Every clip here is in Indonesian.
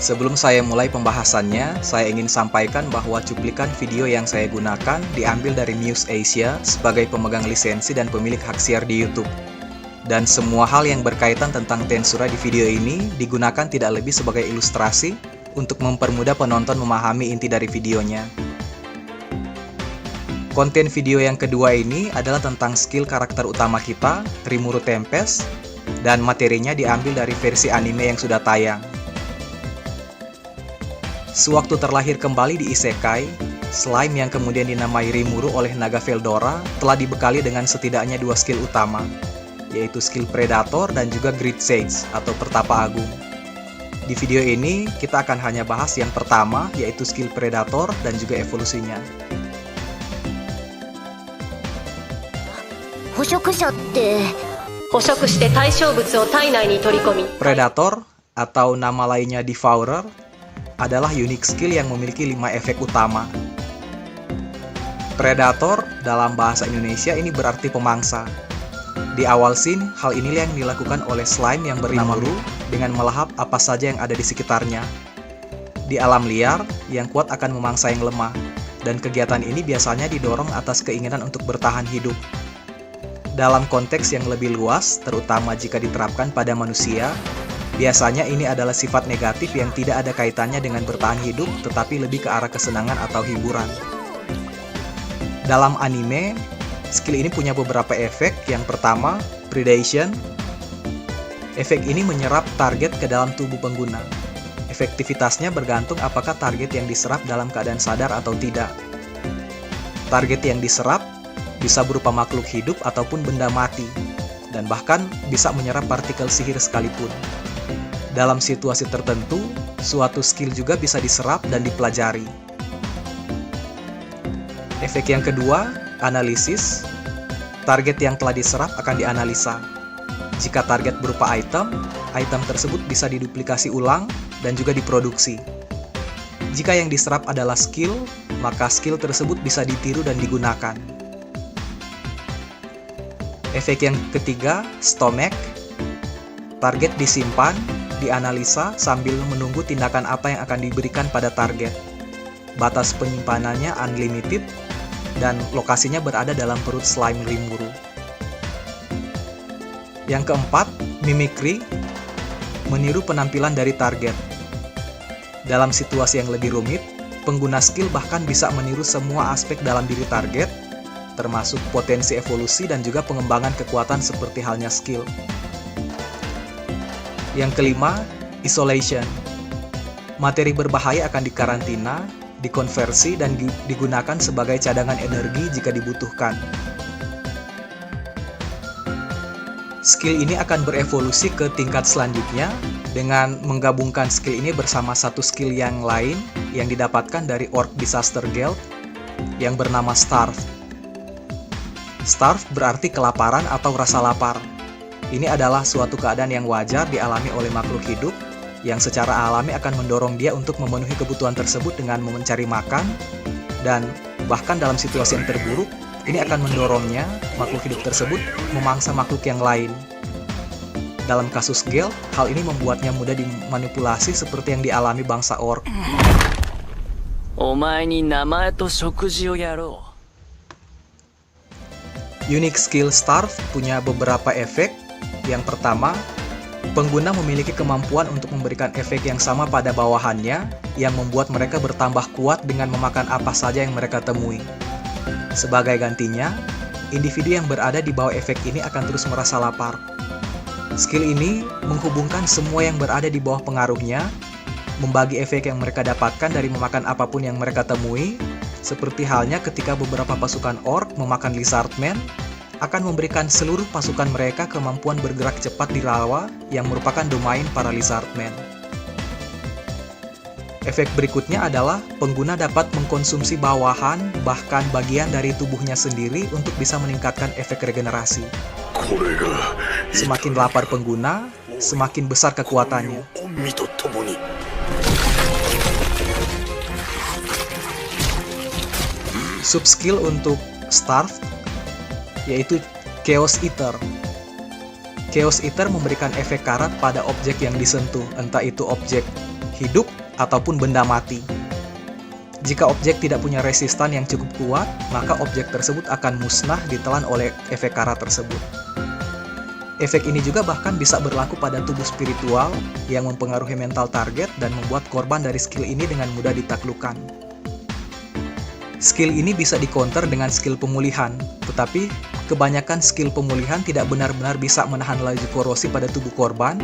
Sebelum saya mulai pembahasannya, saya ingin sampaikan bahwa cuplikan video yang saya gunakan diambil dari News Asia sebagai pemegang lisensi dan pemilik hak siar di YouTube. Dan semua hal yang berkaitan tentang Tensura di video ini digunakan tidak lebih sebagai ilustrasi untuk mempermudah penonton memahami inti dari videonya. Konten video yang kedua ini adalah tentang skill karakter utama kita, Rimuru Tempest, dan materinya diambil dari versi anime yang sudah tayang. Sewaktu terlahir kembali di Isekai, slime yang kemudian dinamai Rimuru oleh naga Veldora telah dibekali dengan setidaknya dua skill utama, yaitu skill Predator dan juga Great Sage atau Pertapa Agung. Di video ini, kita akan hanya bahas yang pertama, yaitu skill Predator dan juga evolusinya. Predator atau nama lainnya Devourer adalah unique skill yang memiliki 5 efek utama. Predator dalam bahasa Indonesia ini berarti pemangsa. Di awal scene, hal inilah yang dilakukan oleh slime yang bernama Ru dengan melahap apa saja yang ada di sekitarnya. Di alam liar, yang kuat akan memangsa yang lemah, dan kegiatan ini biasanya didorong atas keinginan untuk bertahan hidup. Dalam konteks yang lebih luas, terutama jika diterapkan pada manusia, biasanya ini adalah sifat negatif yang tidak ada kaitannya dengan bertahan hidup, tetapi lebih ke arah kesenangan atau hiburan. Dalam anime, skill ini punya beberapa efek. Yang pertama, Predation. Efek ini menyerap target ke dalam tubuh pengguna. Efektivitasnya bergantung apakah target yang diserap dalam keadaan sadar atau tidak. Target yang diserap bisa berupa makhluk hidup ataupun benda mati, dan bahkan bisa menyerap partikel sihir sekalipun. Dalam situasi tertentu, suatu skill juga bisa diserap dan dipelajari. Efek yang kedua, analisis. Target yang telah diserap akan dianalisa. Jika target berupa item, item tersebut bisa diduplikasi ulang dan juga diproduksi. Jika yang diserap adalah skill, maka skill tersebut bisa ditiru dan digunakan. Efek yang ketiga, stomach. Target disimpan, dianalisa sambil menunggu tindakan apa yang akan diberikan pada target. Batas penyimpanannya unlimited dan lokasinya berada dalam perut slime Rimuru. Yang keempat, mimicry, meniru penampilan dari target. Dalam situasi yang lebih rumit, pengguna skill bahkan bisa meniru semua aspek dalam diri target, termasuk potensi evolusi dan juga pengembangan kekuatan seperti halnya skill. Yang kelima, isolation. Materi berbahaya akan dikarantina, dikonversi, dan digunakan sebagai cadangan energi jika dibutuhkan. Skill ini akan berevolusi ke tingkat selanjutnya dengan menggabungkan skill ini bersama satu skill yang lain yang didapatkan dari Orc Disaster Guild yang bernama Starve. Starve berarti kelaparan atau rasa lapar. Ini adalah suatu keadaan yang wajar dialami oleh makhluk hidup yang secara alami akan mendorong dia untuk memenuhi kebutuhan tersebut dengan mencari makan, dan bahkan dalam situasi yang terburuk, ini akan mendorongnya, makhluk hidup tersebut, memangsa makhluk yang lain. Dalam kasus Gale, hal ini membuatnya mudah dimanipulasi seperti yang dialami bangsa Orc. Unique skill Starve punya beberapa efek. Yang pertama, pengguna memiliki kemampuan untuk memberikan efek yang sama pada bawahannya yang membuat mereka bertambah kuat dengan memakan apa saja yang mereka temui. Sebagai gantinya, individu yang berada di bawah efek ini akan terus merasa lapar. Skill ini menghubungkan semua yang berada di bawah pengaruhnya, membagi efek yang mereka dapatkan dari memakan apapun yang mereka temui, seperti halnya ketika beberapa pasukan Orc memakan Lizardman, akan memberikan seluruh pasukan mereka kemampuan bergerak cepat di rawa yang merupakan domain para Lizardmen. Efek berikutnya adalah pengguna dapat mengkonsumsi bawahan, bahkan bagian dari tubuhnya sendiri untuk bisa meningkatkan efek regenerasi. Semakin lapar pengguna, semakin besar kekuatannya. Subskill untuk Starve yaitu Chaos Eater. Chaos Eater memberikan efek karat pada objek yang disentuh, entah itu objek hidup, ataupun benda mati. Jika objek tidak punya resistan yang cukup kuat, maka objek tersebut akan musnah ditelan oleh efek kara tersebut. Efek ini juga bahkan bisa berlaku pada tubuh spiritual yang mempengaruhi mental target dan membuat korban dari skill ini dengan mudah ditaklukkan. Skill ini bisa di-counter dengan skill pemulihan, tetapi kebanyakan skill pemulihan tidak benar-benar bisa menahan laju korosi pada tubuh korban,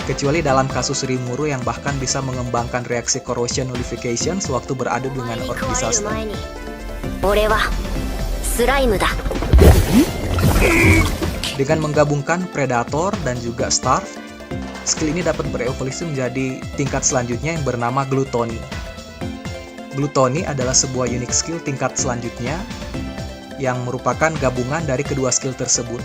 kecuali dalam kasus Rimuru yang bahkan bisa mengembangkan reaksi corrosion nullification sewaktu beradu dengan Orc Disaster. Dengan menggabungkan Predator dan juga Starve, skill ini dapat berevolusi menjadi tingkat selanjutnya yang bernama Gluttony. Gluttony adalah sebuah unique skill tingkat selanjutnya yang merupakan gabungan dari kedua skill tersebut.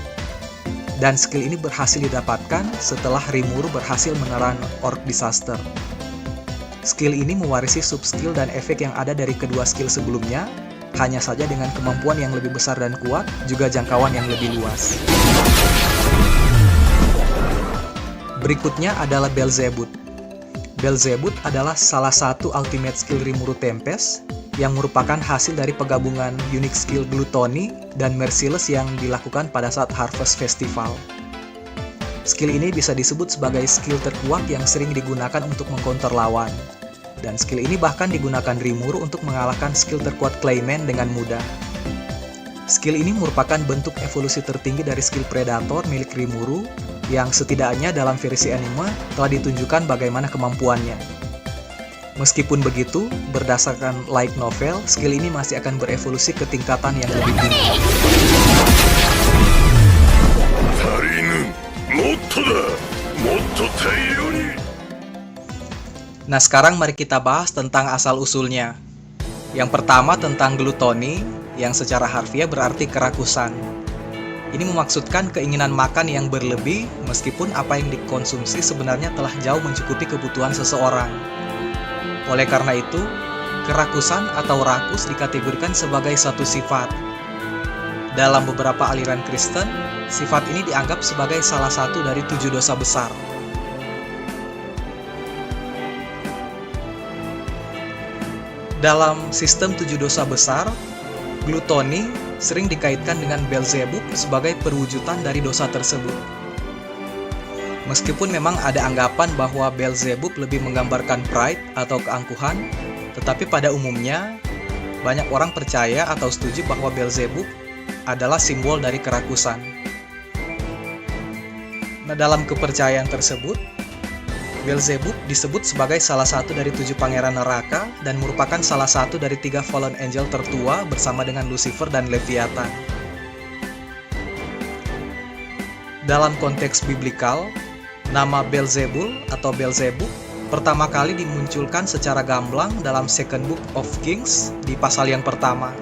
Dan skill ini berhasil didapatkan setelah Rimuru berhasil menelan Orc Disaster. Skill ini mewarisi sub-skill dan efek yang ada dari kedua skill sebelumnya, hanya saja dengan kemampuan yang lebih besar dan kuat, juga jangkauan yang lebih luas. Berikutnya adalah Belzebub. Belzebub adalah salah satu ultimate skill Rimuru Tempest, yang merupakan hasil dari penggabungan unique skill Gluttony dan Merciless yang dilakukan pada saat Harvest Festival. Skill ini bisa disebut sebagai skill terkuat yang sering digunakan untuk mengcounter lawan. Dan skill ini bahkan digunakan Rimuru untuk mengalahkan skill terkuat Clayman dengan mudah. Skill ini merupakan bentuk evolusi tertinggi dari skill Predator milik Rimuru, yang setidaknya dalam versi anime telah ditunjukkan bagaimana kemampuannya. Meskipun begitu, berdasarkan light novel, skill ini masih akan berevolusi ke tingkatan yang lebih tinggi. Nah, sekarang mari kita bahas tentang asal-usulnya. Yang pertama tentang Gluttony, yang secara harfiah berarti kerakusan. Ini memaksudkan keinginan makan yang berlebih, meskipun apa yang dikonsumsi sebenarnya telah jauh mencukupi kebutuhan seseorang. Oleh karena itu, kerakusan atau rakus dikategorikan sebagai satu sifat. Dalam beberapa aliran Kristen, sifat ini dianggap sebagai salah satu dari 7 dosa besar. Dalam sistem 7 dosa besar, Gluttony sering dikaitkan dengan Belzebub sebagai perwujudan dari dosa tersebut. Meskipun memang ada anggapan bahwa Belzebub lebih menggambarkan pride atau keangkuhan, tetapi pada umumnya banyak orang percaya atau setuju bahwa Belzebub adalah simbol dari kerakusan. Nah, dalam kepercayaan tersebut, Belzebub disebut sebagai salah satu dari 7 pangeran neraka dan merupakan salah satu dari 3 fallen angel tertua bersama dengan Lucifer dan Leviathan. Dalam konteks biblikal, nama Belzebul atau Belzebub pertama kali dimunculkan secara gamblang dalam Second Book of Kings di pasal yang pertama.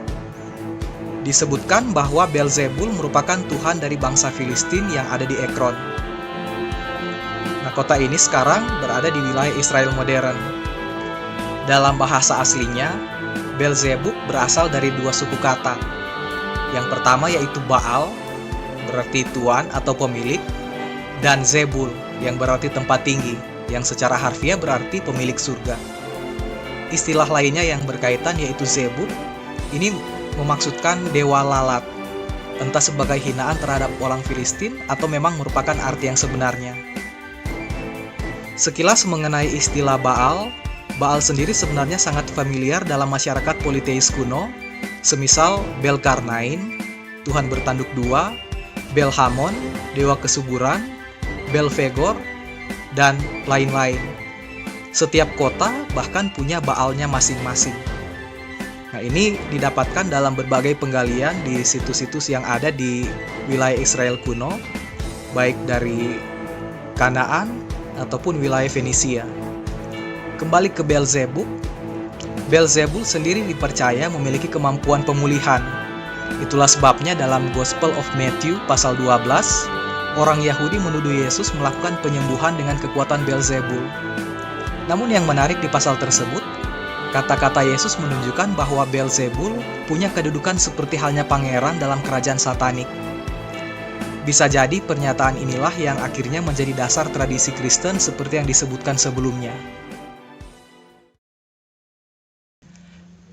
Disebutkan bahwa Belzebul merupakan tuhan dari bangsa Filistin yang ada di Ekron. Nah, kota ini sekarang berada di wilayah Israel modern. Dalam bahasa aslinya, Belzebub berasal dari 2 suku kata. Yang pertama yaitu Baal, berarti tuan atau pemilik, dan Zebul, yang berarti tempat tinggi, yang secara harfiah berarti pemilik surga. Istilah lainnya yang berkaitan yaitu Zebub, ini memaksudkan dewa lalat, entah sebagai hinaan terhadap orang Filistin atau memang merupakan arti yang sebenarnya. Sekilas mengenai istilah Baal, Baal sendiri sebenarnya sangat familiar dalam masyarakat politeis kuno, semisal Belkarnain, Tuhan bertanduk 2, Belhamon, dewa kesuburan, Belfegor, dan lain-lain. Setiap kota bahkan punya Baalnya masing-masing. Nah, ini didapatkan dalam berbagai penggalian di situs-situs yang ada di wilayah Israel kuno, baik dari Kanaan ataupun wilayah Fenisia. Kembali ke Belzebub, Belzebul sendiri dipercaya memiliki kemampuan pemulihan. Itulah sebabnya dalam Gospel of Matthew pasal 12, orang Yahudi menuduh Yesus melakukan penyembuhan dengan kekuatan Belzebul. Namun yang menarik di pasal tersebut, kata-kata Yesus menunjukkan bahwa Belzebul punya kedudukan seperti halnya pangeran dalam kerajaan satanik. Bisa jadi pernyataan inilah yang akhirnya menjadi dasar tradisi Kristen seperti yang disebutkan sebelumnya.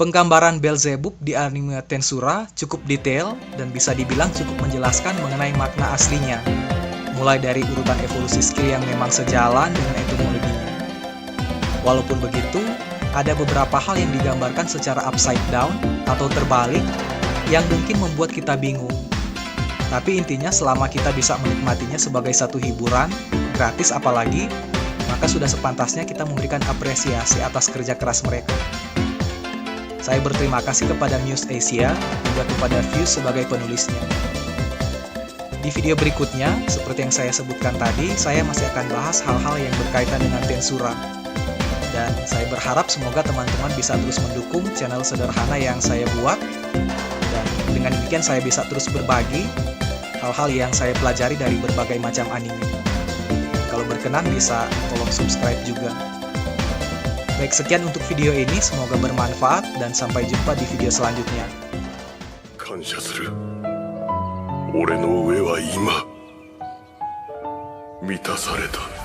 Penggambaran Beelzebub di anime Tensura cukup detail dan bisa dibilang cukup menjelaskan mengenai makna aslinya, mulai dari urutan evolusi skill yang memang sejalan dengan etimologinya. Walaupun begitu, ada beberapa hal yang digambarkan secara upside down atau terbalik yang mungkin membuat kita bingung. Tapi intinya selama kita bisa menikmatinya sebagai satu hiburan, gratis apalagi, maka sudah sepantasnya kita memberikan apresiasi atas kerja keras mereka. Saya berterima kasih kepada Muse Asia juga kepada Fuse sebagai penulisnya. Di video berikutnya, seperti yang saya sebutkan tadi, saya masih akan bahas hal-hal yang berkaitan dengan Tensura. Dan saya berharap semoga teman-teman bisa terus mendukung channel sederhana yang saya buat. Dan dengan demikian saya bisa terus berbagi hal-hal yang saya pelajari dari berbagai macam anime. Kalau berkenan bisa tolong subscribe juga. Baik, sekian untuk video ini, semoga bermanfaat dan sampai jumpa di video selanjutnya. 感謝する。俺の上は今満たされた。